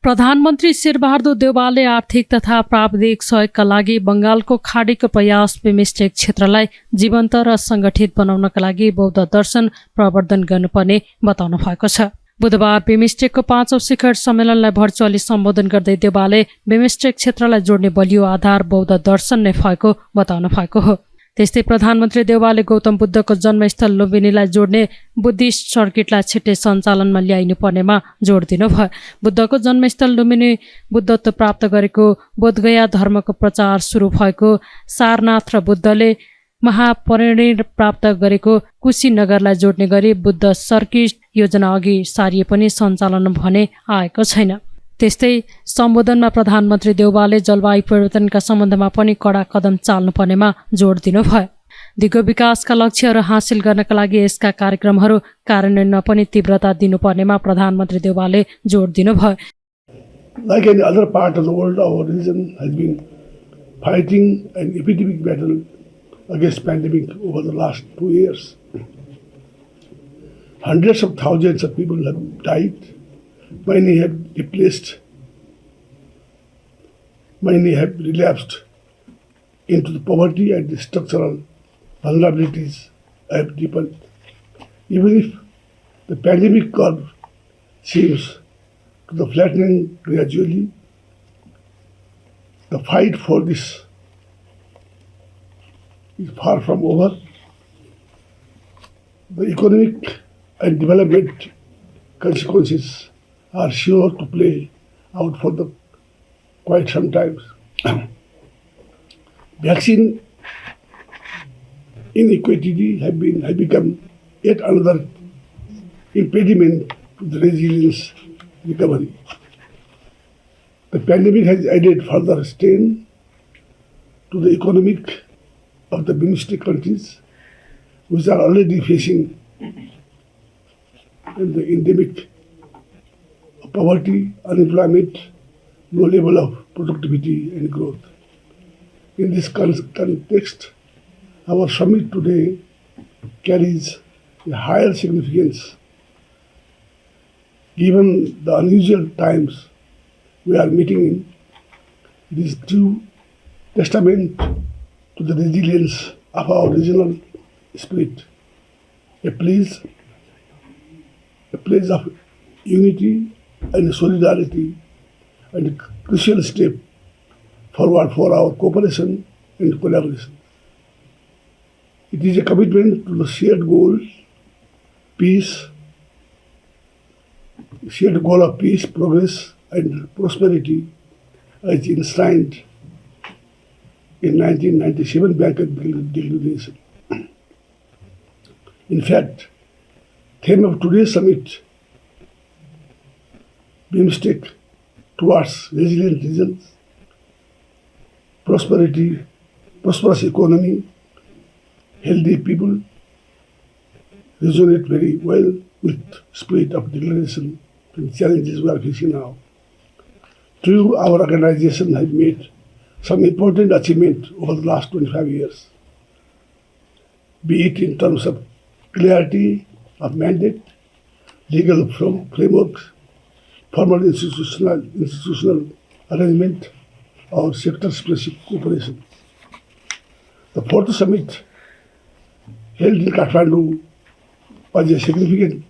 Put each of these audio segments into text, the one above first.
प्रधानमन्त्री शेरबहादुर देउवाले आर्थिक तथा प्राविधिक सहयोगका लागि बंगालको खाडीको प्रयास बिमस्टेक क्षेत्रलाई जीवन्त र संगठित बनाउनका लागि बौद्ध दर्शन प्रवर्धन गर्नुपर्ने बताउनु भएको छ। बुधबार बिमस्टेकको 5औं शिखर सम्मेलनलाई भर्चुअली सम्बोधन गर्दै देउवाले बिमस्टेक क्षेत्रलाई जोड्ने बलियो आधार बौद्ध दर्शन नै भएको बताउनु भएको हो। त्यस्तै प्रधानमन्त्री देउवाले गौतम बुद्धको जन्मस्थल लुम्बिनीलाई जोड्ने बुद्धिस्ट सर्किटलाई छिट्टै सञ्चालनमा ल्याइनु पर्नेमा जोड दिनुभयो। बुद्धको जन्मस्थल लुम्बिनी बुद्धत्व प्राप्त गरेको बोधगया धर्मको प्रचार सुरु भएको सारनाथ र बुद्धले महापरिनिर्वाण प्राप्त गरेको कुशीनगरलाई जोड्ने गरी बुद्ध सर्किट योजना अघि सारिए पनि सञ्चालन भने आएको छैन। त्यस्तै सम्बोधनमा प्रधानमन्त्री देउवाले जलवायु परिवर्तनका सम्बन्धमा पनि कडा कदम चाल्नुपर्नेमा जोड दिनुभयो। दिगो विकासका लक्ष्यहरू हासिल गर्नका लागि यसका कार्यक्रमहरू कार्यान्वयनमा पनि तीव्रता दिनुपर्नेमा प्रधानमन्त्री देउवाले जोड दिनुभयो। Like any other part of the world, our region has been fighting an epidemic battle against pandemic over the last 2 years. Hundreds of thousands of people have died. Many have displaced. Many have relapsed into the poverty and the structural vulnerabilities have deepened. Even if the pandemic curve seems to be flattening gradually, the fight for this is far from over. The economic and development consequences are sure to play out for quite some time. Vaccine inequity have become yet another impediment to the resilience recovery. The pandemic has added further strain to the economic of the BIMSTEC countries, which are already facing the endemic of poverty, unemployment, low level of productivity and growth. In this context, our summit today carries a higher significance given the unusual times we are meeting in. It is true testament to the resilience of our regional spirit, a place of unity and solidarity, and a crucial step forward for our cooperation and collaboration. It is a commitment to the shared goal of peace, progress, and prosperity as enshrined in 1997 Bangkok Declaration. In fact, theme of today's summit, BIMSTEC towards resilient regions, prosperous economy, healthy people, resonate very well with spirit of declaration and challenges we are facing now. True, our organization has made some important achievement over the last 25 years, be it in terms of clarity of mandate, legal frameworks, formal institutional arrangement, or sector-specific cooperation. The fourth summit held in Kathmandu was a significant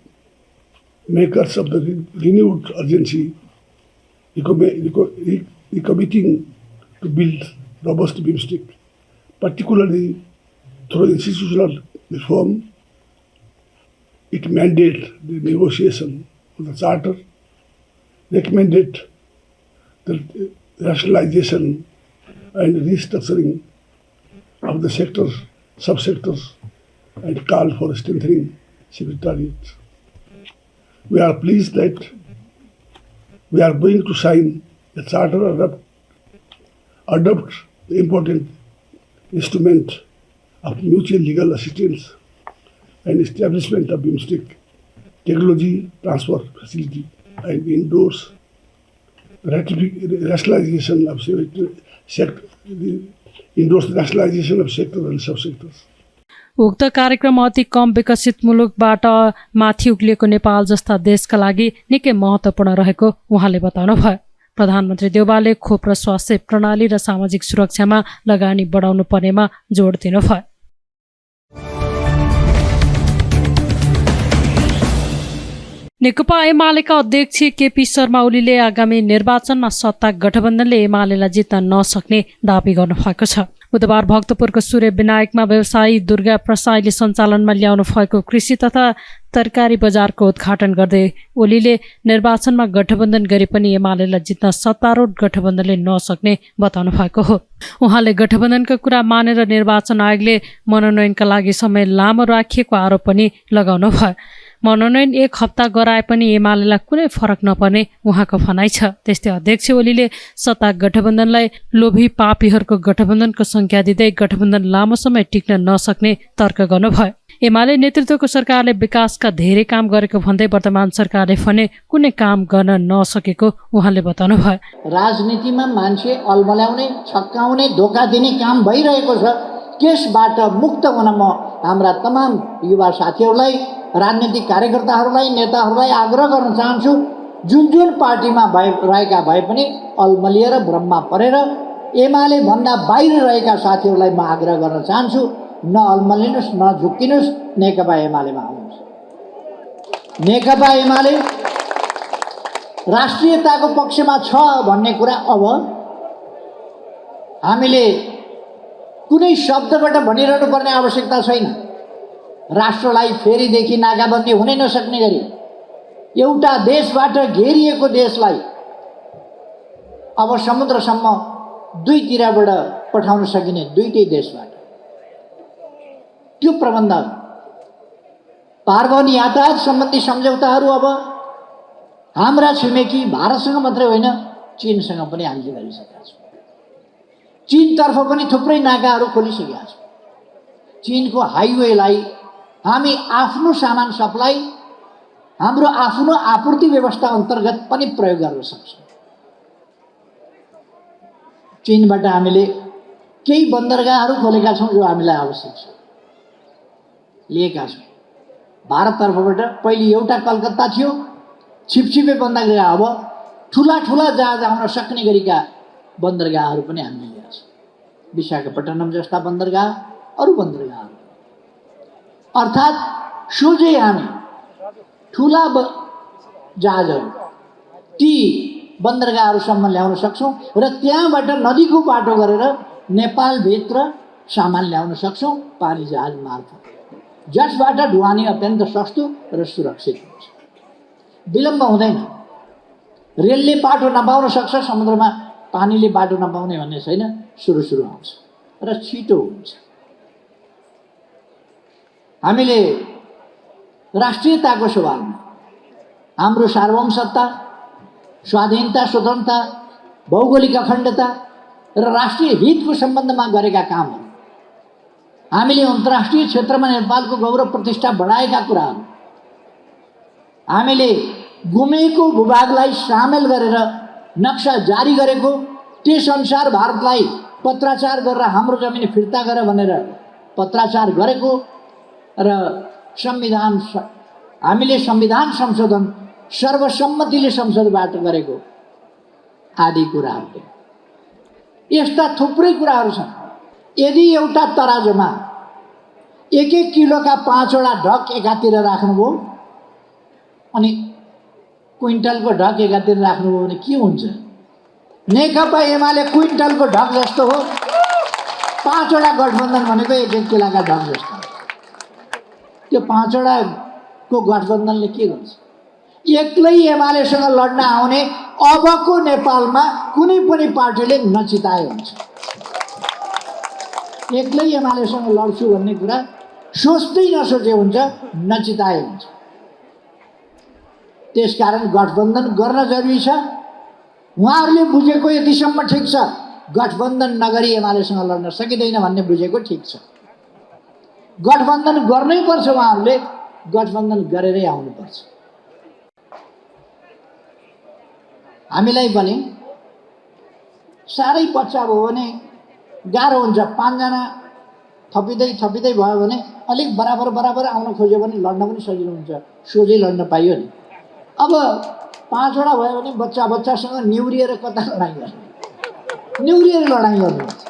makers of the renewed urgency, recommitting to build robust BIMSTEC, particularly through institutional reform. It mandated the negotiation of the charter, recommended the rationalization and restructuring of the sectors, subsectors, and called for strengthening secretariat. We are pleased that we are going to sign a charter, adopt the important instrument of mutual legal assistance and establishment of BIMSTEC technology transfer facility, and endorse rationalization of sector and subsectors. उक्त कार्यक्रम अति कम विकसित मुलुकबाट माथि उक्लिएको नेपाल जस्ता देशका लागि निकै महत्त्वपूर्ण रहेको उहाँले बताउनुभयो। प्रधानमन्त्री देउवाले खोप र स्वास्थ्य प्रणाली र सामाजिक सुरक्षामा लगानी बढाउनु पर्नेमा जोड दिनुभयो। नेकपा एमालेका अध्यक्ष केपी शर्मा ओलीले आगामी निर्वाचनमा सत्ता गठबन्धनले एमालेलाई जित्न नसक्ने दावी गर्नुभएको छ। बुधबार भक्तपुरको सूर्य विनायकमा व्यवसायी दुर्गा प्रसाईले सञ्चालनमा ल्याउनु भएको कृषि तथा तरकारी बजारको उद्घाटन गर्दै ओलीले निर्वाचनमा गठबन्धन गरे पनि एमालेलाई जित्न सत्तारूढ गठबन्धनले नसक्ने बताउनु भएको हो। उहाँले गठबन्धनको कुरा मानेर निर्वाचन आयोगले मनोनयनका लागि समय लामो राखिएको आरोप पनि लगाउनु भयो। मनोनयन 1 हप्ता गराए पनि एमालेलाई कुनै फरक नपर्ने उहाँको भनाइ छ। त्यस्तै अध्यक्ष ओलीले सत्ता गठबन्धनलाई लोभी पापीहरूको गठबन्धनको संज्ञा दिँदै गठबन्धन लामो समय टिक्न नसक्ने तर्क गर्नुभयो। एमाले नेतृत्वको सरकारले विकासका धेरै काम गरेको भन्दै वर्तमान सरकारले भने कुनै काम गर्न नसकेको उहाँले बताउनुभयो। राजनीतिमा मान्छे अल्मल्याउने, छक्काउने, धोका दिने काम भइरहेको छ। त्यसबाट मुक्त हुन म हाम्रा तमाम युवा साथीहरूलाई, राजनीतिक कार्यकर्ताहरूलाई, नेताहरूलाई आग्रह गर्न चाहन्छु, जुन पार्टीमा रहेका भए पनि अल्मलिएर भ्रममा परेर एमाले भन्दा बाहिर रहेका साथीहरूलाई म आग्रह गर्न चाहन्छु, न अल्मलिनुहोस्, न झुक्किनुहोस्, नेकपा एमालेमा आउनुहोस्। नेकपा एमाले राष्ट्रियताको पक्षमा छ भन्ने कुरा अब हामीले कुनै शब्दबाट भनिरहनु पर्ने आवश्यकता छैन। राष्ट्रलाई फेरिदेखि नाकाबन्दी हुनै नसक्ने गरी एउटा देशबाट घेरिएको देशलाई अब समुद्रसम्म दुईतिरबाट पठाउन सकिने, दुईटै देशबाट त्यो प्रबन्ध, पारवहन यातायात सम्बन्धी सम्झौताहरू अब हाम्रा छिमेकी भारतसँग मात्रै होइन, चीनसँग पनि हामीले गरिसकेका छौँ। चीनतर्फ पनि थुप्रै नाकाहरू खोलिसकेका छौँ। चीनको हाइवेलाई हामी आफ्नो सामान सप्लाई, हाम्रो आफ्नो आपूर्ति व्यवस्था अन्तर्गत पनि प्रयोग गर्न सक्छौँ। चीनबाट हामीले केही बन्दरगाहहरू खोलेका छौँ जो हामीलाई आवश्यक छ, लिएका छौँ। भारततर्फबाट पहिले एउटा कलकत्ता थियो, छिपछिपे बन्दरगाह, अब ठुला ठुला जहाज आउन सक्ने गरीका बन्दरगाहहरू पनि हामीले लिएका छौँ। विशाखापट्टनम जस्ता बन्दरगाह, अरू बन्दरगाहहरू, अर्थात् सोझै हामी ठुला जहाजहरू ती बन्दरगाहहरूसम्म ल्याउन सक्छौँ र त्यहाँबाट नदीको बाटो गरेर नेपालभित्र सामान ल्याउन सक्छौँ पानी जहाज मार्फत, जसबाट ढुवानी अत्यन्त सस्तो र सुरक्षित हुन्छ। विलम्ब हुँदैन। रेलले बाटो नपाउन सक्छ, समुद्रमा पानीले बाटो नपाउने भन्ने छैन, सुरु आउँछ र छिटो हुन्छ। हामीले राष्ट्रियताको सवालमा हाम्रो सार्वभौमसत्ता, स्वाधीनता, स्वतन्त्रता, भौगोलिक अखण्डता र राष्ट्रिय हितको सम्बन्धमा गरेका कामहरू, हामीले अन्तर्राष्ट्रिय क्षेत्रमा नेपालको गौरव प्रतिष्ठा बढाएका कुराहरू, हामीले गुमेको भूभागलाई सामेल गरेर नक्सा जारी गरेको, त्यसअनुसार भारतलाई पत्राचार गरेर हाम्रो जमिन फिर्ता गर भनेर पत्राचार गरेको र हामीले संविधान संशोधन सर्वसम्मतिले संसदबाट गरेको आदि कुराहरू, यस्ता थुप्रै कुराहरू छन्। यदि एउटा तराजुमा 1-1 किलोका 5वटा ढक एकातिर राख्नुभयो अनि क्विन्टलको ढक एकातिर राख्नुभयो भने के हुन्छ? नेकपा एमाले क्विन्टलको ढक जस्तो हो, 5वटा गठबन्धन भनेको 1-1 किलोका ढक जस्तो। त्यो 5वटाको गठबन्धनले के गर्छ? एक्लै एमालेसँग लड्न आउने अबको नेपालमा कुनै पनि पार्टीले नचिताए हुन्छ। एक्लै एमालेसँग लड्छु भन्ने कुरा सोच्दै नसोचे हुन्छ, नचिताए हुन्छ। त्यसकारण गठबन्धन गर्न जरुरी छ। उहाँहरूले बुझेको यतिसम्म ठिक छ, गठबन्धन नगरी एमालेसँग लड्न सकिँदैन भन्ने बुझेको ठिक छ। गठबन्धन गर्नै पर्छ, उहाँहरूले गठबन्धन गरेरै आउनुपर्छ। हामीलाई पनि साह्रै पच्चा भयो भने गाह्रो हुन्छ। 5 जना थपिँदै भयो भने अलिक बराबर आउन खोज्यो भने लड्न पनि सजिलो हुन्छ, सोझै लड्न पाइयो नि। अब 5वटा भयो भने बच्चासँग निहुरिएर कता लडाइँ गर्ने, निहुरिएर लडाइँ गर्नुहुन्छ।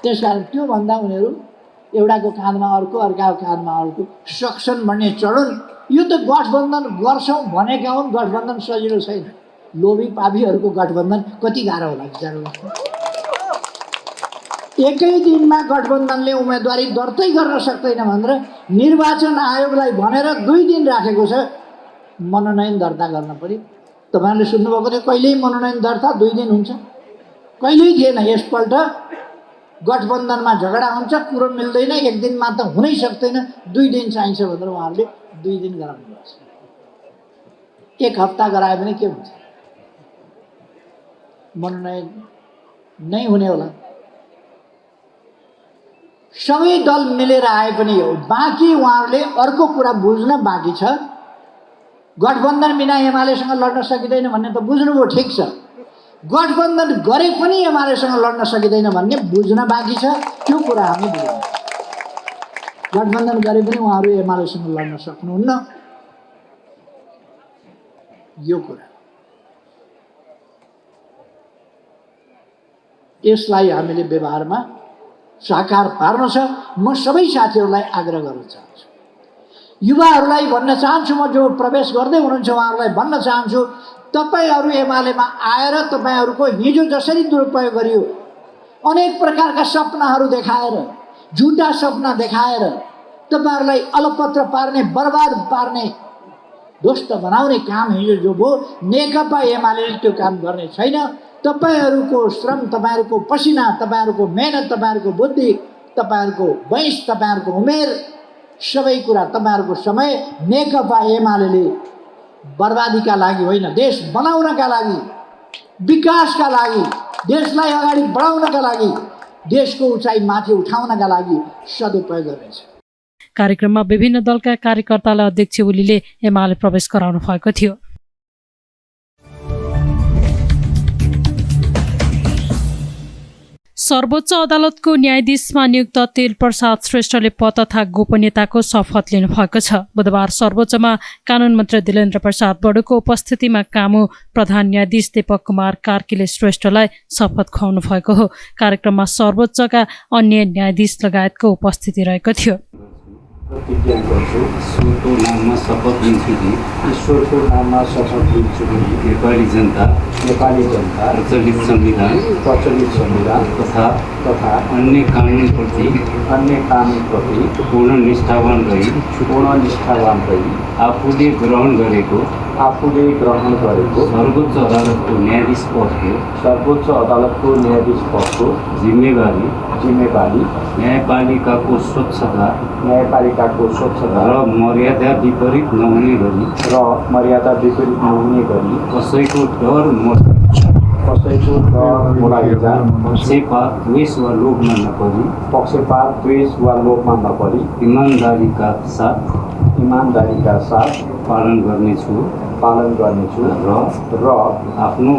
त्यस कारण त्योभन्दा उनीहरू एउटाको काँधमा अर्को, अर्काको काँधमा अर्को सक्छन् भन्ने चढुन। यो त गठबन्धन गर्छौँ भनेका हुन्, गठबन्धन सजिलो छैन। लोभी पापीहरूको गठबन्धन कति गाह्रो होला विचार। एकै दिनमा गठबन्धनले उम्मेदवारी दर्तै गर्न सक्दैन भनेर निर्वाचन आयोगलाई भनेर 2 दिन राखेको छ मनोनयन दर्ता गर्न पर्यो। तपाईँहरूले सुन्नुभएको थियो, कहिल्यै मनोनयन दर्ता 2 दिन हुन्छ, कहिल्यै थिएन। यसपल्ट गठबन्धनमा झगडा हुन्छ, कुरो मिल्दैन, 1 दिनमा त हुनै सक्दैन, 2 दिन चाहिन्छ भनेर उहाँहरूले 2 दिन गराउनुभएको छ। 1 हप्ता गरायो भने के हुन्छ? मनोनयन नै हुने होला। सबै दल मिलेर आए पनि हो। बाँकी उहाँहरूले अर्को कुरा बुझ्न बाँकी छ। गठबन्धन बिना एमालेसँग लड्न सकिँदैन भन्ने त बुझ्नुभयो, ठिक छ। गठबन्धन गरे पनि एमालेसँग लड्न सकिँदैन भन्ने बुझ्न बाँकी छ। त्यो कुरा हामी बुझ्यौँ। गठबन्धन गरे पनि उहाँहरू एमालेसँग लड्न सक्नुहुन्न, यो कुरा। यसलाई हामीले व्यवहारमा साकार पार्न छ। म सबै साथीहरूलाई आग्रह गर्न चाहन्छु, युवाहरूलाई भन्न चाहन्छु, म जो प्रवेश गर्दै हुनुहुन्छ उहाँहरूलाई भन्न चाहन्छु, तपाईहरू एमालेमा आएर तपाईहरूको हिजो जसरी दुरुपयोग गरियो, अनेक प्रकारका सपनाहरू देखाएर, झुटा सपना देखाएर तपाईहरूलाई अलपत्र पार्ने, बर्बाद पार्ने, ध्वस्त बनाउने काम हिजो जो भयो, नेकपा एमालेले त्यो काम गर्ने छैन। तपाईहरूको श्रम, तपाईहरूको पसिना, तपाईहरूको मेहनत, तपाईहरूको बुद्धि, तपाईहरूको वयस, तपाईहरूको उमेर, सबै कुरा, तपाईहरूको समय नेकपा एमालेले बर्बादीका लागि होइन, देश बनाउनका लागि, विकासका लागि, देशलाई अगाडि बढाउनका लागि, देशको उचाइ माथि उठाउनका लागि सदुपयोग गर्नेछ। कार्यक्रममा विभिन्न दलका कार्यकर्तालाई अध्यक्ष ओलीले एमाले प्रवेश गराउनु भएको थियो। सर्वोच्च अदालतको न्यायाधीशमा नियुक्त तेलप्रसाद श्रेष्ठले पद तथा गोपनीयताको शपथ लिनुभएको छ। बुधबार सर्वोच्चमा कानून मन्त्री दिलेन्द्र प्रसाद बडुको उपस्थितिमा कामु प्रधान न्यायाधीश दीपक कुमार कार्कीले श्रेष्ठलाई शपथ खुवाउनु भएको हो। कार्यक्रममा सर्वोच्चका अन्य न्यायाधीश लगायतको उपस्थिति रहेको थियो। प्रतिज्ञा गर्छु, ईश्वरको नाममा शपथ लिन्छु कि ईश्वरको नाममा शपथ लिन्छु कि नेपाली जनता प्रचलित संविधान तथा अन्य कानुनप्रति पूर्ण निष्ठावान रही आफूले ग्रहण गरेको सर्वोच्च अदालतको न्यायाधीश पदको जिम्मेवारी न्यायपालिकाको स्वच्छता र मर्यादा विपरीत नहुने गरी कसैको डर पक्षपात द्वेष वा लोभमा नपरी ईमानदारीका साथ पालन गर्नेछु र आफ्नो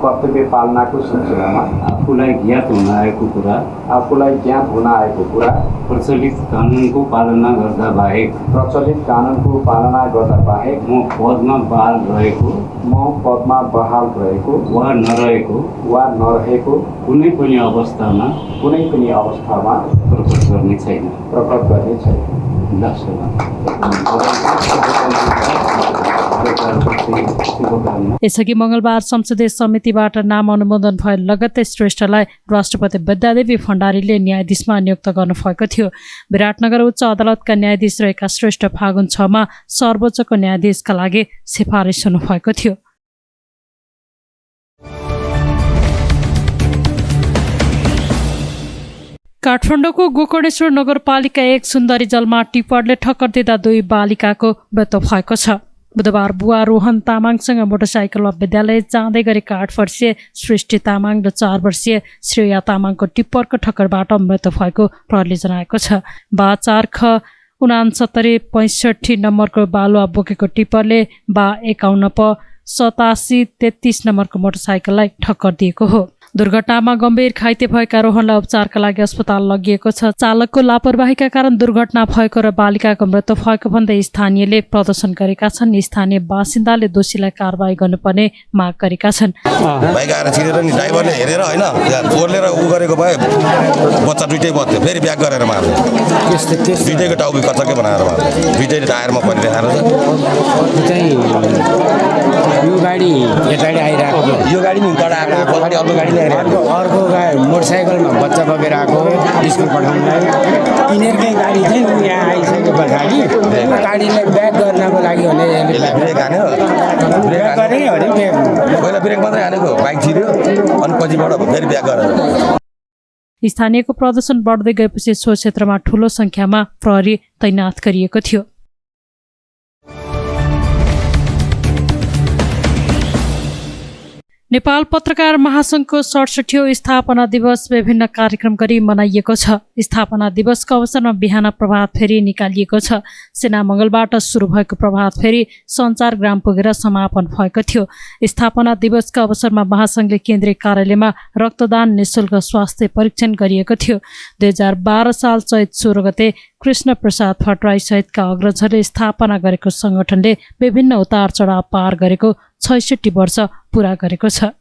कर्तव्य पालनाको सिलसिलामा आफूलाई ज्ञात हुन आएको कुरा प्रचलित कानुनको पालना गर्दा बाहेक म पदमा बहाल रहेको वा नरहेको कुनै पनि अवस्थामा प्रकट गर्ने छैन। यसअघि मंगलबार संसदीय समितिबाट नाम अनुमोदन भए लगत्तै श्रेष्ठलाई राष्ट्रपति विद्यादेवी भण्डारीले न्यायाधीशमा नियुक्त गर्नुभएको थियो। विराटनगर उच्च अदालतका न्यायाधीश रहेका श्रेष्ठ फागुन 6 मा सर्वोच्चको न्यायाधीशका लागि सिफारिस हुनुभएको थियो। काठमाडौँको गोकर्णेश्वर नगरपालिका 1 सुन्दरी जलमा टिप्परले ठक्कर दिँदा 2 बालिकाको मृत्यु भएको छ। बुधबार बुवा रोहन तामाङसँग मोटरसाइकलमा विद्यालय जाँदै गरेका 8 वर्षीय सृष्टि तामाङ र 4 वर्षीय श्रेया तामाङको टिप्परको ठक्करबाट मृत्यु भएको प्रहरीले जनाएको छ। 4 6965 नम्बरको बालुवा बोकेको टिप्परले 51 8733 नम्बरको मोटरसाइकललाई ठक्कर दिएको हो। दुर्घटनामा गम्भीर घाइते भएका रोहनलाई उपचारका लागि अस्पताल लगिएको छ। चालकको लापरवाहीका कारण दुर्घटना भएको र बालिकाको मृत्यु भएको भन्दै स्थानीयले प्रदर्शन गरेका छन्। स्थानीय बासिन्दाले दोषीलाई कारबाही गर्नुपर्ने माग गरेका छन्। बाइक आएर छिरेर नि ड्राइभरले हेरेर होइन फोर्लेर उ गरेको भए बच्चा दुइटै बच्थ्यो, फेरि ब्याक गरेर मार्यो। दुइटैको टाउको कच्चकै बनाएर मार्यो, दुइटैले टायरमा परिरहेको छ। यो गाडी यताडि आइरहेको, यो गाडी नि उताबाट आएको, पछाडि अर्को गाडी नै आइरहेको, अर्को मोटरसाइकलमा बच्चा बोकेर आएको स्कुल पठाउनलाई। यिनीहरूकै गाडी चाहिँ यहाँ आइसके पछाडि गाडीलाई ब्याक गर्नको लागि भने यसले ब्रेक हान्यो, ब्रेक गरेँ भने पहिला ब्रेक मात्रै हानेको, बाइक छिर्यो अनि पछिबाट फेरि ब्याक गरेर। स्थानीयको प्रदर्शन बढ्दै गएपछि सो क्षेत्रमा ठूलो संख्यामा प्रहरी तैनात गरिएको थियो। नेपाल पत्रकार महासंघको 67औं स्थापना दिवस विभिन्न कार्यक्रम गरी मनाइएको छ। स्थापना दिवसको अवसरमा बिहान प्रभात फेरी निकालिएको छ। सेना मङ्गलबाट सुरु भएको प्रभात फेरी सञ्चारग्राम पुगेर समापन भएको थियो। स्थापना दिवसका अवसरमा महासंघले केन्द्रीय कार्यालयमा रक्तदान निशुल्क स्वास्थ्य परीक्षण गरिएको थियो। 2012 साल चैत 16 गते कृष्ण प्रसाद भट्टराई सहितका अग्रजहरूले स्थापना गरेको संगठनले विभिन्न उतार चढाव पार गरेको 66 वर्ष पूरा गरेको छ।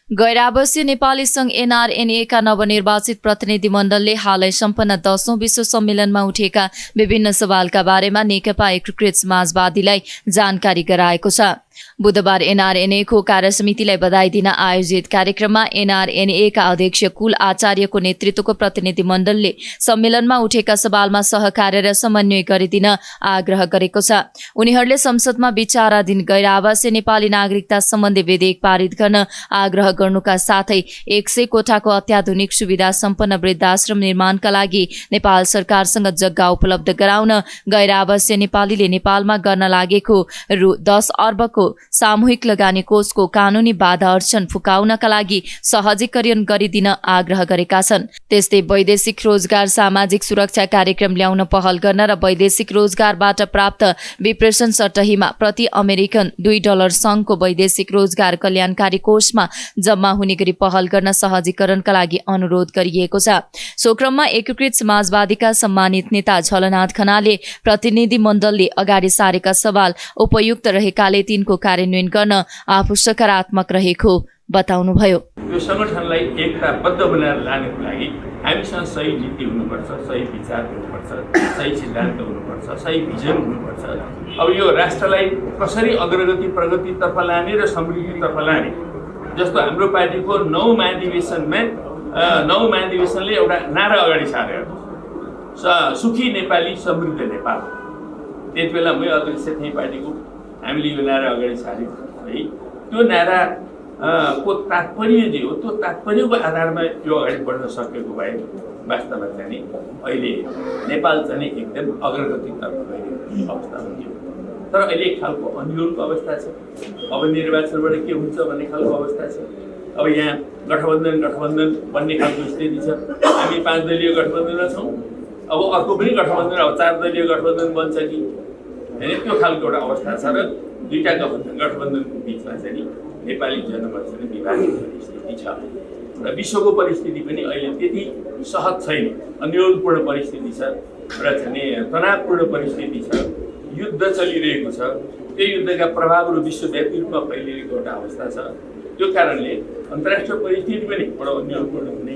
गैर-आवासीय नेपाली सङ्घ एनआरएनए-का नवनिर्वाचित प्रतिनिधिमण्डलले हालै सम्पन्न 10औं विश्व सम्मेलनमा उठेका विभिन्न सवालका बारेमा नेकपा एकीकृत समाजवादीलाई जानकारी गराएको छ। बुधबार एनआरएनए-को कार्यसमितिलाई बधाई दिन आयोजित कार्यक्रममा एनआरएनए-का अध्यक्ष कुल आचार्यको नेतृत्वको प्रतिनिधिमण्डलले सम्मेलनमा उठेका सवालमा सहकार्य र समन्वय गरिदिन आग्रह गरेको छ। उनीहरूले संसदमा विचाराधीन गैर-आवासीय नेपाली नागरिकता सम्बन्धी विधेयक पारित गर्न आग्रह गर्नुका साथै 100 कोठाको अत्याधुनिक सुविधा सम्पन्न वृद्धाश्रम निर्माणका लागि नेपाल सरकारसँग जग्गा उपलब्ध गराउन, गैर-आवासीय नेपालीले नेपालमा गर्न लागेको रु 10 अर्बको सामूहिक लगानी कोषको कानूनी बाधा अर्चन फुकाउनका लागि सहजीकरण गरिदिन आग्रह गरेका छन्। त्यस्तै वैदेशिक रोजगार सामाजिक सुरक्षा कार्यक्रम ल्याउन पहल गर्न र वैदेशिक रोजगारबाट प्राप्त विप्रेषण सट्टहीमा प्रति अमेरिकन $2 सङ्घको वैदेशिक रोजगार कल्याणकारी कोषमा जम्मा हुने गरी पहल गर्न सहजीकरणका लागि अनुरोध गरिएको छ। सो क्रममा एकीकृत समाजवादीका सम्मानित नेता झलनाथ खनालले प्रतिनिधिमण्डलले अगाडि सारेका सवाल उपयुक्त रहेकाले तिनको कार्यान्वयन गर्न आफू सकारात्मक रहेको बताउनुभयो। यो संगठनलाई एकताबद्ध बनाएर लानको लागि हामीसँग सही नीति हुनुपर्छ, सही विचार हुनुपर्छ, सही सिद्धान्त हुनुपर्छ, सही भिजन हुनुपर्छ। अब यो राष्ट्रलाई कसरी अग्रगति प्रगतितर्फ लाने र समृद्धितर्फ लाने, जस्तो हाम्रो पार्टीको 9 महाधिवेशनले एउटा नारा अगाडि सारेको सुखी नेपाली समृद्ध नेपाल। त्यति बेला मै अध्यक्ष थिएँ पार्टीको, हामीले यो नारा अगाडि सार्यौँ है। त्यो नारा को तात्पर्य जे हो त्यो तात्पर्यको आधारमा यो अगाडि बढ्न सकेको भए वास्तवमा चाहिँ अहिले नेपाल चाहिँ एकदम अग्रगतितर्फ गइरहेको अवस्था हुन्थ्यो। तर अहिले एक खालको अन्यलको अवस्था छ। अब निर्वाचनबाट के हुन्छ भन्ने खालको अवस्था छ। अब यहाँ गठबन्धन बन्ने खालको स्थिति छ। हामी 5 दलीय गठबन्धनमा छौँ। अब अर्को पनि गठबन्धन, अब 4 दलीय गठबन्धन बन्छ कि होइन, त्यो खालको एउटा अवस्था छ। र दुईटा गठबन्धनको बिचमा चाहिँ नेपाली जनमत चाहिँ विभाजित हुने स्थिति छ। र विश्वको परिस्थिति पनि अहिले त्यति सहज छैन, अन्यलपूर्ण परिस्थिति छ र चाहिँ तनावपूर्ण परिस्थिति छ। युद्ध चलिरहेको छ। त्यो युद्धका प्रभावहरू विश्वव्यापी रूपमा फैलिरहेको एउटा अवस्था छ। त्यो कारणले अन्तर्राष्ट्रिय परिस्थिति पनि बडो अन्यलपूर्ण हुने,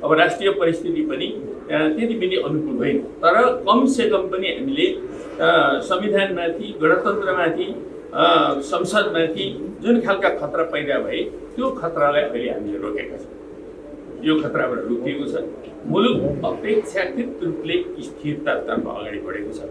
अब राष्ट्रिय परिस्थिति पनि त्यति पनि अनुकूल होइन। तर कमसेकम पनि हामीले संविधानमाथि, गणतन्त्रमाथि, संसदमाथि जुन खालका खतरा पैदा भए त्यो खतरालाई अहिले हामीले रोकेका छौँ। यो खतराबाट रोकिएको छ। मुलुक अपेक्षाकृत रूपले स्थिरतातर्फ अगाडि बढेको छ।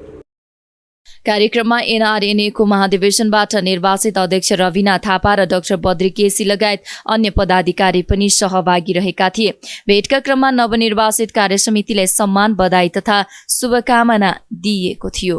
कार्यक्रममा एनआरएनए-को महाधिवेशनबाट निर्वाचित अध्यक्ष रविना थापा र डाक्टर बद्री केसी लगायत अन्य पदाधिकारी पनि सहभागी रहेका थिए। भेटका क्रममा नवनिर्वाचित कार्यसमितिलाई सम्मान, बधाई तथा शुभकामना दिइएको थियो।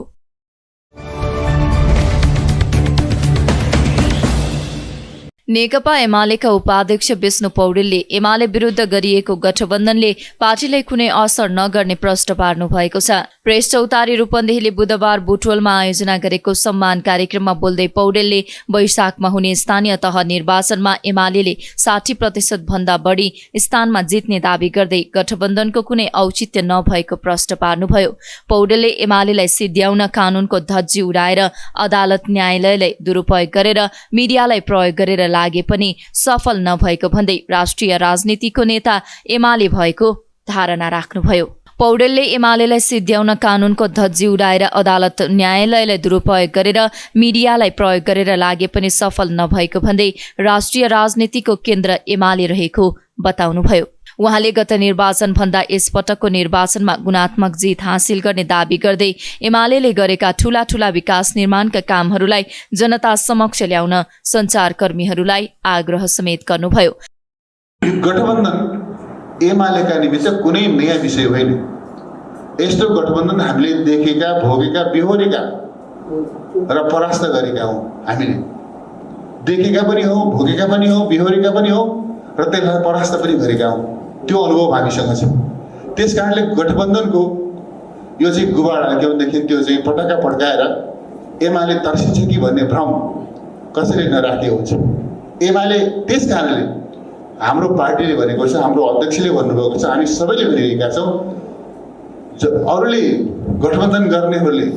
नेकपा एमालेका उपाध्यक्ष विष्णु पौडेलले एमाले विरुद्ध गरिएको गठबन्धनले पार्टीलाई कुनै असर नगर्ने प्रश्न पार्नु भएको छ। प्रेस चौतारी रूपन्देहीले बुधबार बुटवलमा आयोजना गरेको सम्मान कार्यक्रममा बोल्दै पौडेलले वैशाखमा हुने स्थानीय तह निर्वाचनमा एमाले 60% भन्दा बढी स्थानमा जित्ने दावी गर्दै गठबन्धनको कुनै औचित्य नभएको प्रश्न पार्नुभयो। पौडेलले एमालेलाई सिद्ध्याउन कानूनको धज्जी उडाएर अदालत न्यायालयलाई दुरुपयोग गरेर मिडियालाई प्रयोग गरेर लागे पनि सफल नभएको भन्दै राष्ट्रिय राजनीतिको नेता एमाले भएको धारणा राख्नुभयो। पौडेलले एमालेलाई सिद्ध्याउन कानूनको धज्जी उडाएर अदालत न्यायालयलाई दुरुपयोग गरेर मिडियालाई प्रयोग गरेर लागे पनि सफल नभएको भन्दै राष्ट्रिय राजनीतिको केन्द्र एमाले रहेको बताउनुभयो। उहाँले गत निर्वाचन भन्दा यसपटकको निर्वाचनमा गुणात्मक जित हासिल गर्ने दावी गर्दै एमालेले गरेका ठूला ठूला विकास निर्माणका कामहरूलाई जनता समक्ष ल्याउन सञ्चारकर्मीहरूलाई आग्रह समेत गर्नुभयो। गठबन्धन एमालेका निमित्त कुनै नयाँ विषय होइन। यस्तो गठबन्धन हामीले देखेका, भोगेका, बिहोरेका र परास्त गरेका हौँ। हामीले देखेका पनि हौँ, भोगेका पनि हौँ, बिहोरेका पनि हौँ र त्यसलाई परास्त पनि गरेका हौँ। त्यो अनुभव हामीसँग छ। त्यस कारणले गठबन्धनको यो चाहिँ गुबाडा के भनेदेखि त्यो चाहिँ पटक्का पड्काएर एमाले तर्सिन्छ कि भन्ने भ्रम कसैले नराखे हुन्छ। एमाले त्यस कारणले हाम्रो पार्टीले भनेको छ, हाम्रो अध्यक्षले भन्नुभएको छ, हामी सबैले भनिरहेका छौँ, अरूले गठबन्धन गर्नेहरूले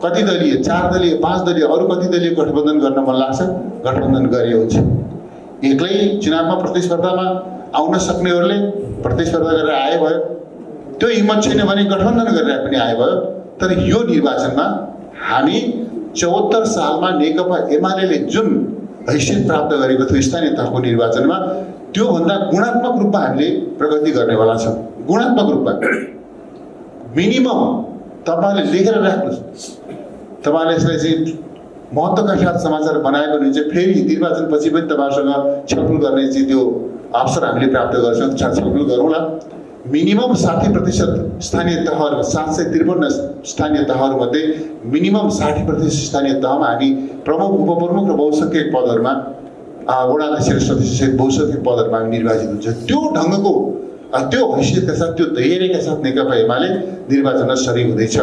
कति दलीय, 4 दलीय, 5 दलीय, अरू कति दलीय गठबन्धन गर्न मन लाग्छ, गठबन्धन गरे हुन्छ। एक्लै चुनावमा प्रतिस्पर्धामा आउन सक्नेहरूले प्रतिस्पर्धा गरेर आए भयो। त्यो हिम्मत छैन भने गठबन्धन गरेर पनि आए भयो। तर यो निर्वाचनमा हामी 74 सालमा नेकपा एमाले जुन हैसियत प्राप्त गरेको थियो स्थानीय तहको निर्वाचनमा, त्योभन्दा गुणात्मक रूपमा हामीले प्रगति गर्नेवाला छौँ। गुणात्मक रूपमा मिनिमम तपाईँले लेखेर राख्नुहोस्। तपाईँले यसलाई चाहिँ महत्त्वका साथ समाचार बनाएको भने चाहिँ फेरि निर्वाचनपछि पनि तपाईँहरूसँग छलफल गर्ने चाहिँ त्यो अवसर हामीले प्राप्त गर्छौँ। छलफल गरौँला। मिनिमम 60% स्थानीय तहहरू, 753 स्थानीय तहहरूमध्ये मिनिमम 60% स्थानीय तहमा हामी प्रमुख, उपप्रमुख र बहुसङ्ख्यक पदहरूमा, वडा अध्यक्ष सदस्यसहित बहुसङ्ख्यक पदहरूमा हामी निर्वाचित हुन्छ। त्यो ढङ्गको, त्यो हैसियतका साथ, त्यो धैर्यका साथ नेकपा एमाले निर्वाचनमा सरिक हुँदैछ।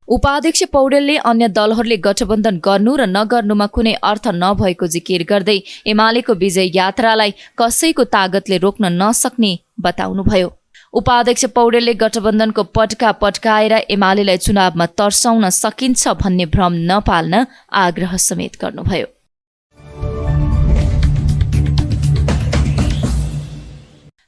उपाध्यक्ष पौडेलले अन्य दलहरूले गठबन्धन गर्नु र नगर्नुमा कुनै अर्थ नभएको जिकिर गर्दै एमालेको विजय यात्रालाई कसैको तागतले रोक्न नसक्ने बताउनुभयो। उपाध्यक्ष पौडेलले गठबन्धनको पटका पट्काएर एमालेलाई चुनावमा तर्साउन सकिन्छ भन्ने भ्रम नपाल्न आग्रह समेत गर्नुभयो।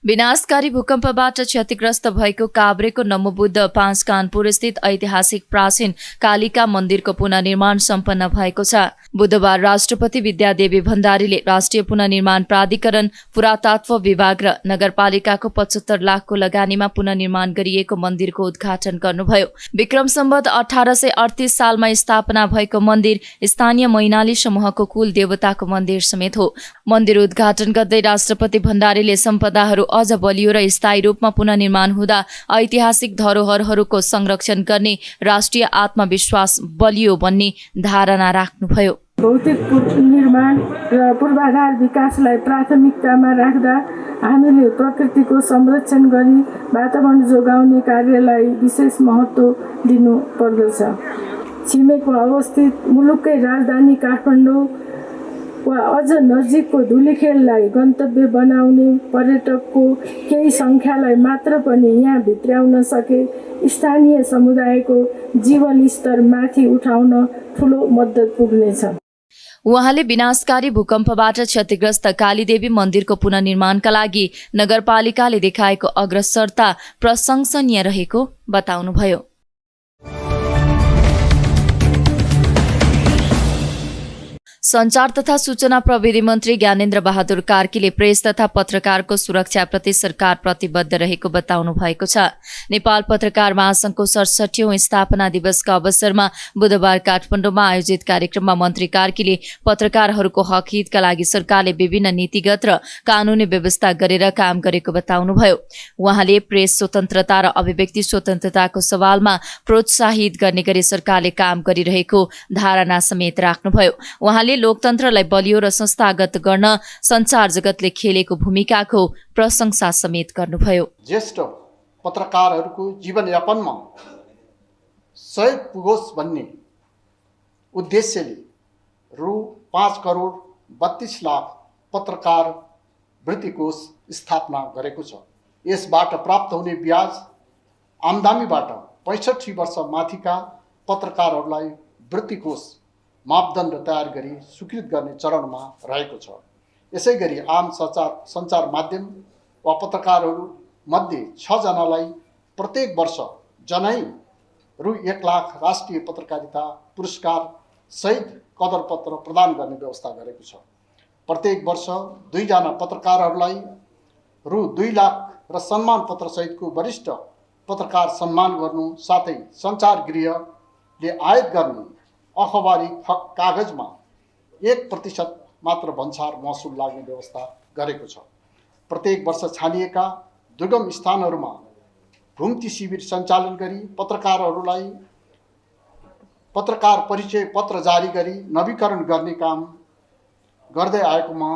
विनाशकारी भूकम्पबाट क्षतिग्रस्त भएको काभ्रेको नमोबुद्ध 5 कानपुर स्थित ऐतिहासिक प्राचीन कालिका मन्दिरको पुनर्निर्माण सम्पन्न भएको छ। बुधबार राष्ट्रपति विद्यादेवी भण्डारीले राष्ट्रिय पुनर्निर्माण प्राधिकरण, पुरातत्व विभाग र नगरपालिकाको 75 लाखको लगानीमा पुनर्निर्माण गरिएको मन्दिरको उद्घाटन गर्नुभयो। विक्रम सम्वत 1838 सालमा स्थापना भएको मन्दिर स्थानीय मैनाली समूहको कुल देवताको मन्दिर समेत हो। मन्दिर उद्घाटन गर्दै राष्ट्रपति भण्डारीले सम्पदाहरू अझ बलियो र स्थायी रूपमा पुनर्निर्माण हुँदा ऐतिहासिक धरोहरहरूको संरक्षण गर्ने राष्ट्रिय आत्मविश्वास बलियो भन्ने धारणा राख्नुभयो। भौतिक पुनर्निर्माण र पूर्वाधार विकासलाई प्राथमिकतामा राख्दा हामीले प्रकृतिको संरक्षण गरी वातावरण जोगाउने कार्यलाई विशेष महत्त्व दिनु पर्दछ। छिमेकमा अवस्थित मुलुककै राजधानी काठमाडौँ वा अझ नजिकको धुलीखेललाई गन्तव्य बनाउने पर्यटकको केही सङ्ख्यालाई मात्र पनि यहाँ भित्र्याउन सके स्थानीय समुदायको जीवन स्तर माथि उठाउन ठुलो मद्दत पुग्नेछ। उहाँले विनाशकारी भूकम्पबाट क्षतिग्रस्त कालीदेवी मन्दिरको पुनर्निर्माणका लागि नगरपालिकाले देखाएको अग्रसरता प्रशंसनीय रहेको बताउनुभयो। सञ्चार तथा सूचना प्रविधि मन्त्री ज्ञानेन्द्र बहादुर कार्कीले प्रेस तथा पत्रकारको सुरक्षाप्रति सरकार प्रतिबद्ध रहेको बताउनु भएको छ। नेपाल पत्रकार महासङ्घको 67औं स्थापना दिवसका अवसरमा बुधबार काठमाडौँमा आयोजित कार्यक्रममा मन्त्री कार्कीले पत्रकारहरूको हक हितका लागि सरकारले विभिन्न नीतिगत र कानूनी व्यवस्था गरेर काम गरेको बताउनुभयो। उहाँले प्रेस स्वतन्त्रता र अभिव्यक्ति स्वतन्त्रताको सवालमा प्रोत्साहित गर्ने गरी सरकारले काम गरिरहेको धारणा समेत राख्नुभयो। उहाँले उहाँले लोकतन्त्रलाई बलियो र संस्थागत गर्न सञ्चार जगतले खेलेको भूमिकाको प्रशंसा समेत गर्नुभयो। ज्येष्ठ पत्रकारहरूको जीवनयापनमा सहयोग पुगोस् भन्ने उद्देश्यले रु 5,32,00,000 पत्रकार वृत्ति कोष स्थापना गरेको छ। यसबाट प्राप्त हुने ब्याज आम्दानीबाट 65 वर्ष माथिका पत्रकारहरूलाई वृत्ति कोष मापदण्ड तयार गरी स्वीकृत गर्ने चरणमा रहेको छ। यसै गरी आम सञ्चार माध्यम वा पत्रकारहरू मध्ये 6 जनालाई प्रत्येक वर्ष जनै रु 1 लाख राष्ट्रिय पत्रकारिता पुरस्कार सहित कदरपत्र प्रदान गर्ने व्यवस्था गरेको छ। प्रत्येक वर्ष 2 जना पत्रकारहरूलाई रु 2 लाख र सम्मान पत्र सहितको वरिष्ठ पत्रकार सम्मान गर्नु साथै सञ्चार गृहले आयात गर्ने अखबारी कागजमा 1% मात्र भन्सार महसुल लाग्ने व्यवस्था गरेको छ। प्रत्येक वर्ष छानिएका दुर्गम स्थानहरूमा घुम्ती शिविर सञ्चालन गरी पत्रकारहरूलाई पत्रकार परिचय पत्र जारी गरी नवीकरण गर्ने काम गर्दै आएकोमा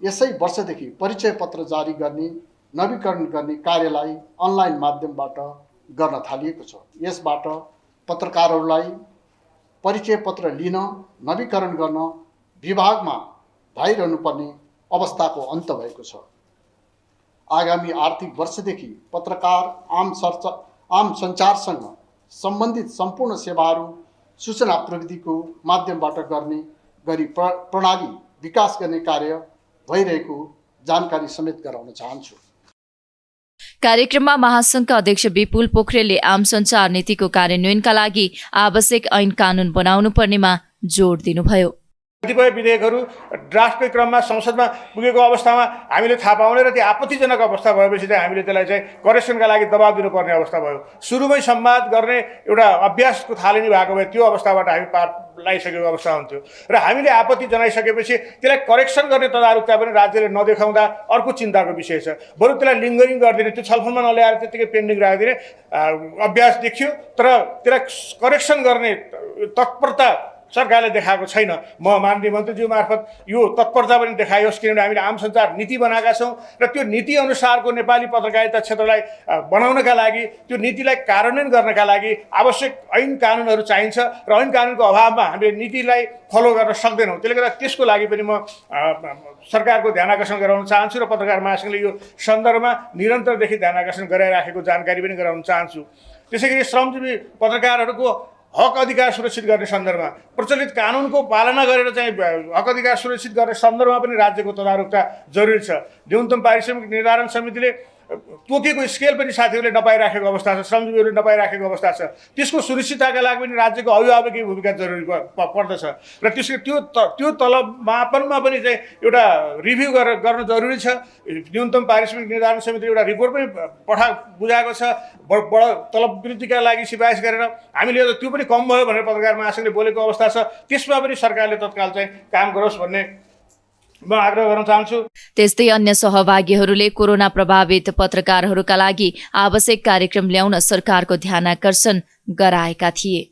यसै वर्षदेखि परिचय पत्र जारी गर्ने नवीकरण गर्ने कार्यलाई अनलाइन माध्यमबाट गर्न थालिएको छ। यसबाट पत्रकारहरूलाई परिचय पत्र लिन नवीकरण गर्न विभागमा धाइरहनुपर्ने अवस्थाको अन्त भएको छ। आगामी आर्थिक वर्षदेखि पत्रकार आम सञ्चारसँग सम्बन्धित सम्पूर्ण सेवाहरू सूचना प्रविधिको माध्यमबाट गर्ने गरी प्रणाली विकास गर्ने कार्य भइरहेको जानकारी समेत गराउन चाहन्छु। कार्यक्रममा महासङ्घका अध्यक्ष विपुल पोखरेलले आम सञ्चार नीतिको कार्यान्वयनका लागि आवश्यक ऐन कानुन बनाउनु पर्नेमा जोड दिनुभयो। कतिपय विधेयकहरू ड्राफ्टकै क्रममा संसदमा पुगेको अवस्थामा हामीले थाहा पाउने र त्यो आपत्तिजनक अवस्था भएपछि चाहिँ हामीले त्यसलाई चाहिँ करेक्सनका लागि दबाब दिनुपर्ने अवस्था भयो। सुरुमै संवाद गर्ने एउटा अभ्यासको थालनी भएको भए त्यो अवस्थाबाट हामी पार लगाइसकेको अवस्था हुन्थ्यो र हामीले आपत्ति जनाइसकेपछि त्यसलाई करेक्सन गर्ने तदारुकता पनि राज्यले नदेखाउँदा अर्को चिन्ताको विषय छ। बरु त्यसलाई लिङ्गरिङ गरिदिने, त्यो छलफलमा नल्याएर त्यतिकै पेन्डिङ राखिदिने अभ्यास देखियो, तर त्यसलाई करेक्सन गर्ने तत्परता सरकारले देखाएको छैन। म माननीय मन्त्रीज्यू मार्फत यो तत्परता पनि देखाइयोस्, किनभने हामीले आम सञ्चार नीति बनाएका छौँ र त्यो नीति अनुसारको नेपाली पत्रकारिता क्षेत्रलाई बनाउनका लागि, त्यो नीतिलाई कार्यान्वयन गर्नका लागि आवश्यक ऐन कानुनहरू चाहिन्छ र ऐन कानुनको अभावमा हामीले नीतिलाई फलो गर्न सक्दैनौँ। त्यसले गर्दा त्यसको लागि पनि म सरकारको ध्यान आकर्षण गराउन चाहन्छु र पत्रकार महासङ्घले यो सन्दर्भमा निरन्तरदेखि ध्यान आकर्षण गराइराखेको जानकारी पनि गराउन चाहन्छु। त्यसै गरी श्रमजीवी पत्रकारहरूको हक अधिकार सुरक्षित गर्ने सन्दर्भमा प्रचलित कानुनको पालना गरेर चाहिँ हक अधिकार सुरक्षित गर्ने सन्दर्भमा पनि राज्यको तदारुकता जरुरी छ। न्यूनतम पारिश्रमिक निर्धारण समितिले तोकेको स्केल पनि साथीहरूले नपाइराखेको अवस्था छ, श्रमजीवीहरूले नपाइराखेको अवस्था छ। त्यसको सुरक्षितताका लागि पनि राज्यको अभिभावकीय भूमिका जरुरी पर्दछ र त्यो तलब मापनमा पनि चाहिँ एउटा रिभ्यू गर्न जरुरी छ। न्यूनतम पारिश्रमिक निर्धारण समितिले एउटा रिपोर्ट पनि बुझाएको छ बडा तलब वृद्धिका लागि सिफारिस गरेर। हामीले त्यो पनि कम भयो भनेर पत्रकार महासङ्घले बोलेको अवस्था छ। त्यसमा पनि सरकारले तत्काल चाहिँ काम गरोस् भन्ने म आग्रह गर्न चाहन्छु। त्यस्तै अन्य सहभागीहरूले कोरोना प्रभावित पत्रकारहरूका लागि आवश्यक कार्यक्रम ल्याउन सरकारको ध्यान आकर्षण गराएका थिए।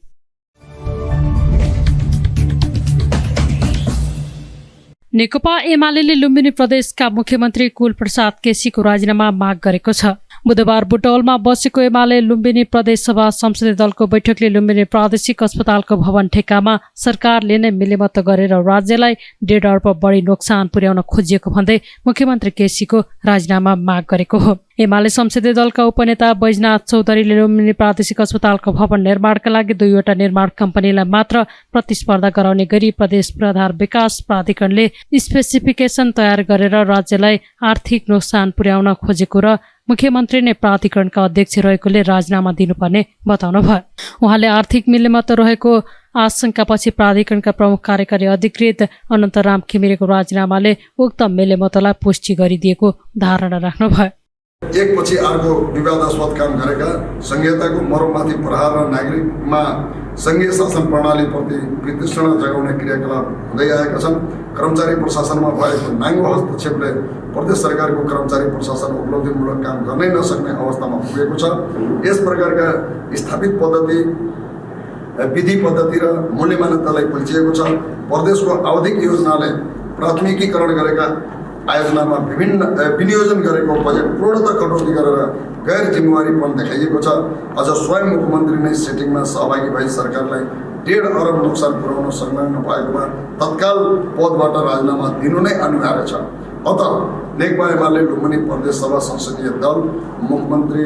नेकपा एमाले लुम्बिनी प्रदेशका मुख्यमन्त्री कुलप्रसाद केसीको राजीनामा माग गरेको छ। बुधबार बुटौलमा बसेको एमाले लुम्बिनी प्रदेश सभा संसदीय दलको बैठकले लुम्बिनी प्रादेशिक अस्पतालको भवन ठेक्कामा सरकारले नै मिलेमत गरेर राज्यलाई 1.5 अर्ब बढी नोक्सान पुर्याउन खोजिएको भन्दै मुख्यमन्त्री केसीको राजीनामा माग गरेको हो। एमाले संसदीय दलका उपनेता बैजनाथ चौधरीले लुम्बिनी प्रादेशिक अस्पतालको भवन निर्माणका लागि 2 वटा निर्माण कम्पनीलाई मात्र प्रतिस्पर्धा गराउने गरी प्रदेश पूर्वाधार विकास प्राधिकरणले स्पेसिफिकेसन तयार गरेर राज्यलाई आर्थिक नोक्सान पुर्याउन खोजेको र मुख्यमन्त्री नै प्राधिकरणका अध्यक्ष रहेकोले राजीनामा दिनुपर्ने बताउनुभयो। उहाँले आर्थिक मिलेमत रहेको आशंकापछि प्राधिकरणका प्रमुख कार्यकारी अधिकृत अनन्तराम घिमिरेको राजीनामाले उक्त मिलेमतलाई पुष्टि गरिदिएको धारणा राख्नुभयो। एकपछि अर्को विवादास्पद काम गरेका संहिताको मर्ममाथि प्रहार र नागरिकमा संघीय शासन प्रणालीप्रति वितृष्णा जगाउने क्रियाकलाप हुँदै आएका छन्। कर्मचारी प्रशासनमा भएको नाङ्गो हस्तक्षेपले प्रदेश सरकारको कर्मचारी प्रशासन उपलब्धिमूलक काम गर्नै नसक्ने अवस्थामा पुगेको छ। यस प्रकारका स्थापित पद्धति विधि पद्धति र मूल्य मान्यतालाई कुल्चिएको छ। प्रदेशको आवधिक योजनाले प्राथमिकीकरण गरेका आयोजनामा विभिन्न विनियोजन गरेको बजेट पूर्णतः कटौती गरेर गैर जिम्मेवारीपन देखाइएको छ। अझ स्वयं मुख्यमन्त्री नै सेटिङमा सहभागी भई सरकारलाई 1.5 अरब नोक्सान पुर्याउन सक्न नपाएकोमा तत्काल पदबाट राजीनामा दिनु नै अनिवार्य छ। अत नेकपा एमाले लुम्बिनी प्रदेश सभा संसदीय दल मुख्यमन्त्री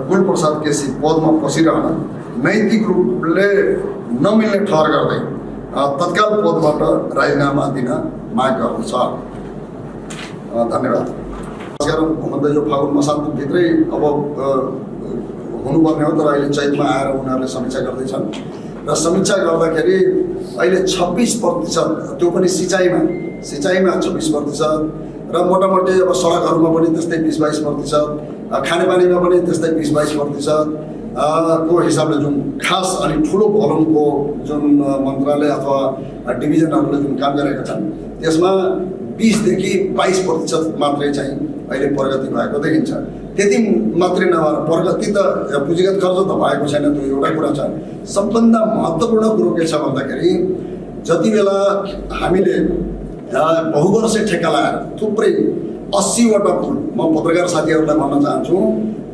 कुलप्रसाद केसी पदमा फसिरहन नैतिक रूपले नमिल्ने ठहर गर्दै तत्काल पदबाट राजीनामा दिन माग गर्दछ। धन्यवाद। हुँदै यो फागुन मसान्तभित्रै अब हुनुपर्ने हो, तर अहिले चैतमा आएर उनीहरूले समीक्षा गर्दैछन् र समीक्षा गर्दाखेरि अहिले 26%, त्यो पनि सिँचाइमा 26% र मोटामोटी अब सडकहरूमा पनि त्यस्तै 20-22%, खानेपानीमा पनि त्यस्तै 20-22% को हिसाबले जुन खास अलि ठुलो भोलुमको जुन मन्त्रालय अथवा डिभिजनहरूले जुन काम गरेका छन् त्यसमा 20 देखि 22% मात्रै चाहिँ अहिले प्रगति भएको देखिन्छ। त्यति मात्रै नभएर प्रगति त पुँजीगत खर्च त भएको छैन, त्यो एउटा कुरा छ। सबभन्दा महत्त्वपूर्ण कुरो के छ भन्दाखेरि जति बेला हामीले बहुवर्षे ठेक्का लगाएर थुप्रै 80वटा पुल, म पत्रकार साथीहरूलाई भन्न चाहन्छु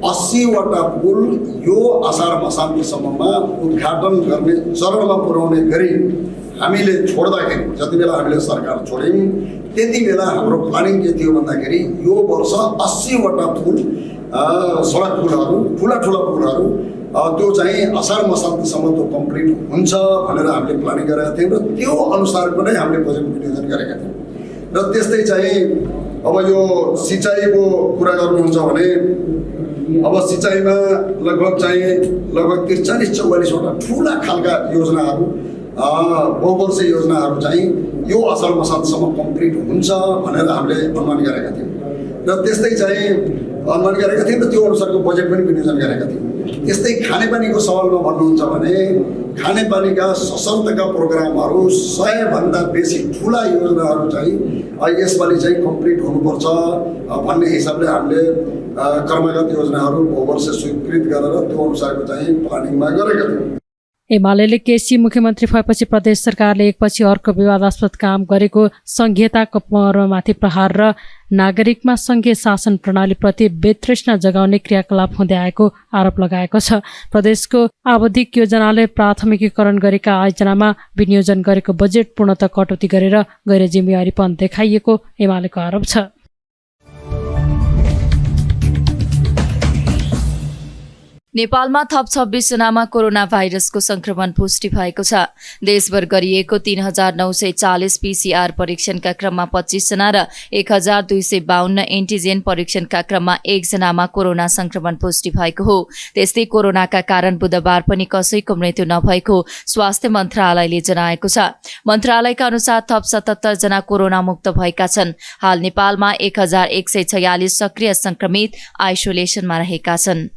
80वटा पुल यो असार मसान्तसम्ममा उद्घाटन गर्ने चरणमा पुर्याउने गरी हामीले छोड्दाखेरि, जति बेला हामीले सरकार छोड्यौँ त्यति बेला हाम्रो प्लानिङ के थियो भन्दाखेरि यो वर्ष 80वटा पुल, सडक पुलहरू, ठुला पुलहरू त्यो चाहिँ असार मसान्तसम्म त्यो कम्प्लिट हुन्छ भनेर हामीले प्लानिङ गरेका थियौँ र त्यो अनुसारको नै हामीले बजेट विनियोजन गरेका थियौँ। र त्यस्तै चाहिँ अब यो सिँचाइको कुरा गर्नुहुन्छ भने अब सिँचाइमा लगभग 43-44वटा ठुला खालका योजनाहरू, बहुवर्षीय योजनाहरू चाहिँ यो असार मसान्तसम्म कम्प्लिट हुन्छ भनेर हामीले अनुमान गरेका थियौँ र त्यस्तै चाहिँ अनुमान गरेका थियौँ र त्यो अनुसारको बजेट पनि विनियोजन गरेका थियौँ। त्यस्तै खानेपानीको सवालमा भन्नुहुन्छ भने खानेपानीका सशर्तका प्रोग्रामहरू 100भन्दा बेसी ठुला योजनाहरू चाहिँ यसपालि चाहिँ कम्प्लिट हुनुपर्छ भन्ने हिसाबले हामीले कर्मगत योजनाहरू बहुवर्ष स्वीकृत गरेर त्यो अनुसारको चाहिँ प्लानिङमा गरेका थियौँ। एमाले केसी मुख्यमन्त्री भएपछि प्रदेश सरकारले एकपछि अर्को विवादास्पद काम गरेको संघीयताको मर्ममाथि प्रहार र नागरिकमा संघीय शासन प्रणालीप्रति वितृष्णा जगाउने क्रियाकलाप हुँदै आएको आरोप लगाएको छ। प्रदेशको आवधिक योजनाले प्राथमिकीकरण गरेका आयोजनामा विनियोजन गरेको बजेट पूर्णतः कटौती गरेर गैर जिम्मेवारीपन देखाइएको एमालेको आरोप छ। नेपालमा थप 26 जनामा कोरोना भाइरसको संक्रमण पुष्टि भएको छ। देशभर गरिएको 3940 पीसीआर परीक्षणका क्रममा 25 जना र 1252 एन्टिजेन परीक्षणका क्रममा 1 जनामा कोरोना संक्रमण पुष्टि भएको हो। त्यस्तै कोरोनाका कारण बुधबार पनि कसैको मृत्यु नभएको स्वास्थ्य मन्त्रालयले जनाएको छ। मन्त्रालयका अनुसार थप 77 जना कोरोना मुक्त भएका छन्। हाल नेपालमा 1146 सक्रिय संक्रमित आइसोलेसनमा रहेका छन्।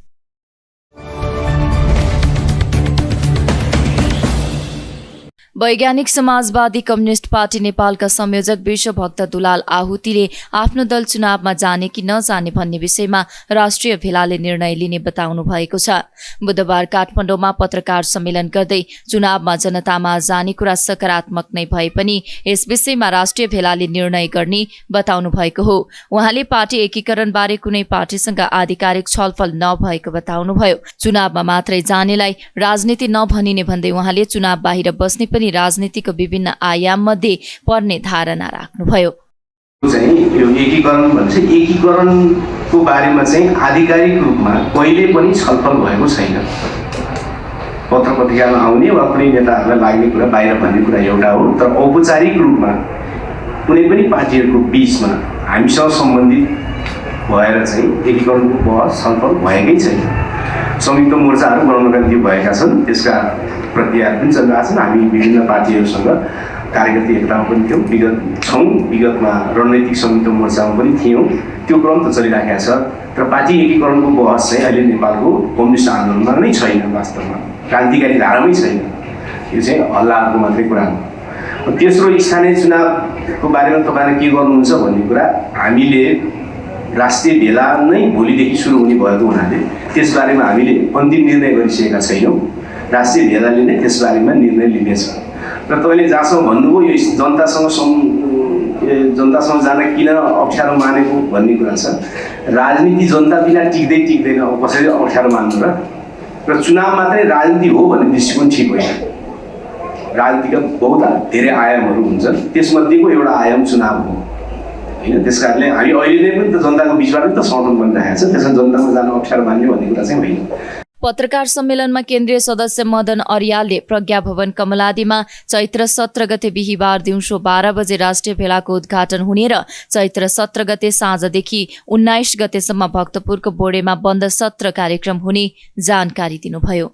वैज्ञानिक समाजवादी कम्युनिस्ट पार्टी नेपालका संयोजक विश्वभक्त दुलाल आहुतिले आफ्नो दल चुनावमा जाने कि नजाने भन्ने विषयमा राष्ट्रिय भेलाले निर्णय लिने बताउनु भएको छ। बुधबार काठमाडौँमा पत्रकार सम्मेलन गर्दै चुनावमा जनतामा जाने कुरा सकारात्मक नै भए पनि यस विषयमा राष्ट्रिय भेलाले निर्णय गर्ने बताउनु भएको हो। उहाँले पार्टी एकीकरणबारे कुनै पार्टीसँग आधिकारिक छलफल नभएको बताउनुभयो। चुनावमा मात्रै जानेलाई राजनीति नभनिने भन्दै उहाँले चुनाव बाहिर बस्ने पनि राजनीतिको विभिन्न आयाम मध्ये पर्ने धारणा राख्नुभयो। यो एकीकरण भन्छ, एकीकरणको बारेमा चाहिँ आधिकारिक रूपमा कहिले पनि छलफल भएको छैन। पत्र पत्रिकामा आउने वा कुनै नेताहरूलाई लाग्ने कुरा बाहिर भन्ने कुरा एउटा हो, तर औपचारिक रूपमा कुनै पनि पार्टीहरूको बीचमा हामीसँग सम्बन्धित भएर चाहिँ एकीकरणको बहस छलफल भएकै छैन। संयुक्त मोर्चाहरू बनाउनका निम्ति भएका छन्, त्यसका प्रक्रियाहरू पनि चलिरहेका छन्। हामी विभिन्न पार्टीहरूसँग कार्यगत एकतामा पनि थियौँ, विगतमा रणनीतिक संयुक्त मोर्चामा पनि थियौँ। त्यो क्रम त चलिरहेको छ, तर पार्टी एकीकरणको बहस चाहिँ अहिले नेपालको कम्युनिस्ट आन्दोलनमा नै छैन। वास्तवमा क्रान्तिकारी धारामै छैन। यो चाहिँ हल्लाहरूको मात्रै कुरा हो। तेस्रो, स्थानीय चुनावको बारेमा तपाईँले के गर्नुहुन्छ भन्ने कुरा हामीले राष्ट्रिय भेला नै भोलिदेखि सुरु हुने भएको हुनाले त्यसबारेमा हामीले अन्तिम निर्णय गरिसकेका छैनौँ। राष्ट्रिय भेलाले नै त्यसबारेमा निर्णय लिनेछ र तपाईँले जहाँसम्म भन्नुभयो यो जनतासँग जान किन अप्ठ्यारो मानेको भन्ने कुरा छ। राजनीति जनता बिना टिक्दैन, कसरी अप्ठ्यारो मान्नु र चुनाव मात्रै राजनीति हो भन्ने दृष्टिकोण ठिक होइन। राजनीतिका बहुत धेरै आयामहरू हुन्छन्, त्यसमध्येको एउटा आयाम चुनाव हो होइन। त्यस कारणले हामी अहिले नै पनि त जनताको बिचबाट त समर्थन बनिरहेको छ, त्यसमा जनतामा जान अप्ठ्यारो मान्ने भन्ने कुरा चाहिँ होइन। पत्रकार सम्मेलनमा केन्द्रीय सदस्य मदन अर्यालले प्रज्ञा भवन कमलादीमा चैत्र 17 गते बिहिबार दिउँसो 12 बजे राष्ट्रिय भेलाको उद्घाटन हुने र चैत्र 17 गते साँझदेखि 19 गतेसम्म भक्तपुरको बोडेमा बन्द सत्र कार्यक्रम हुने जानकारी दिनुभयो।